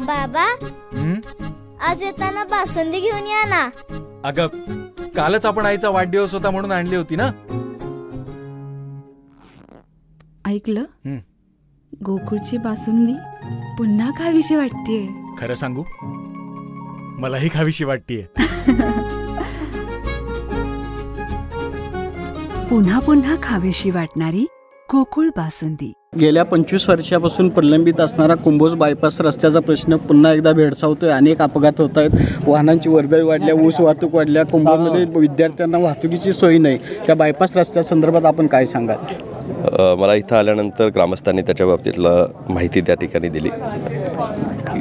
बाबा आज येताना बासुंदी घेऊन या ना. अगं कालच आपण आईचा वाढदिवस होता म्हणून आणली होती ना. ऐकलं, गोकुळची बासुंदी पुन्हा खावीशी वाटतेय. खरं सांगू, मलाही खावीशी वाटतेय. पुन्हा पुन्हा खावीशी वाटणारी गोकुळ बासुंदी. गेल्या 25 वर्षापासून प्रलंबित असणारा कुंभोज बायपास रस्त्याचा प्रश्न पुन्हा एकदा भेडसावतोय. अनेक अपघात होत आहेत, वाहनांची वर्दळ वाढल्या, ऊस वाहतूक वाढल्या, कुंभोजमध्ये विद्यार्थ्यांना वाहतुकीची सोय नाही. त्या बायपास रस्त्यासंदर्भात आपण काय सांगाल? मला इथं आल्यानंतर ग्रामस्थांनी त्याच्या बाबतीतला माहिती त्या ठिकाणी दिली.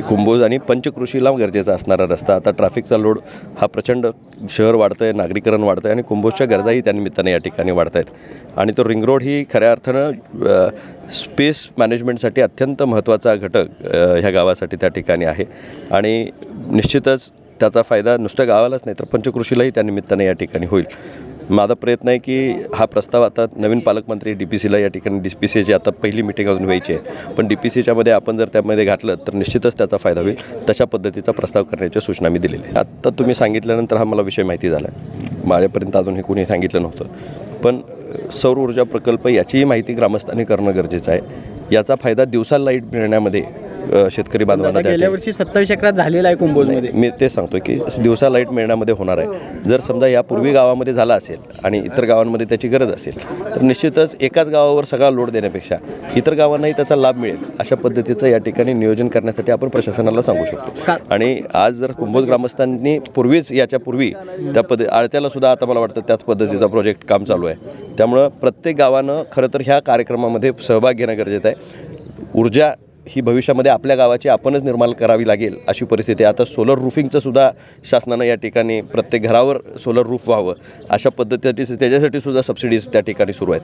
कुंभोज आणि पंचकृषीला गरजेचा असणारा रस्ता, आता ट्रॅफिकचा लोड हा प्रचंड, शहर वाढतं आहे, नागरीकरण वाढतं आहे आणि कुंभोजच्या गरजाही त्यानिमित्ताने या ठिकाणी वाढत आहेत. आणि तो रिंग रोड ही खऱ्या अर्थानं स्पेस मॅनेजमेंटसाठी अत्यंत महत्त्वाचा घटक ह्या गावासाठी त्या ठिकाणी आहे. आणि निश्चितच त्याचा फायदा नुसत्या गावालाच नाही तर पंचकृषीलाही त्यानिमित्ताने या ठिकाणी होईल. माझा प्रयत्न आहे की हा प्रस्ताव आता नवीन पालकमंत्री DPCला या ठिकाणी DPCची आता पहिली मीटिंग अजून व्हायची आहे, पण DPCच्यामध्ये आपण जर त्यामध्ये घातलं तर निश्चितच त्याचा फायदा होईल. तशा पद्धतीचा प्रस्ताव करण्याच्या सूचना मी दिलेल्या आहे. आत्ता तुम्ही सांगितल्यानंतर हा मला विषय माहिती झाला आहे. माझ्यापर्यंत अजून हे कोणी सांगितलं नव्हतं. पण सौर ऊर्जा प्रकल्प याचीही माहिती ग्रामस्थांनी करणं गरजेचं आहे. याचा फायदा दिवसा लाईट मिळण्यामध्ये शेतकरी बांधवांना गेल्या वर्षी 27 एकरात झालेला आहे कुंभोजमध्ये. मी ते सांगतो की दिवसा लाईट मिळण्यामध्ये होणार आहे. जर समजा यापूर्वी गावामध्ये झाला असेल आणि इतर गावांमध्ये त्याची गरज असेल तर निश्चितच एकाच गावावर सगळा लोड देण्यापेक्षा इतर गावांनाही त्याचा लाभ मिळेल अशा पद्धतीचं या ठिकाणी नियोजन करण्यासाठी आपण प्रशासनाला सांगू शकतो. आणि आज जर कुंभोज ग्रामस्थांनी पूर्वीच याच्यापूर्वी त्या आळत्याला सुद्धा आता मला वाटतं त्याच पद्धतीचा प्रोजेक्ट काम चालू आहे. त्यामुळं प्रत्येक गावानं खरं तर ह्या कार्यक्रमामध्ये सहभाग घेणं गरजेचं आहे. ऊर्जा ही भविष्यामध्ये आपल्या गावाची आपणच निर्माण करावी लागेल अशी परिस्थिती आहे. आता सोलर रूफिंगचं सुद्धा शासनानं या ठिकाणी प्रत्येक घरावर सोलर रूफ व्हावं अशा पद्धतीसाठी त्याच्यासाठी सुद्धा सबसिडीज त्या ठिकाणी सुरू आहेत.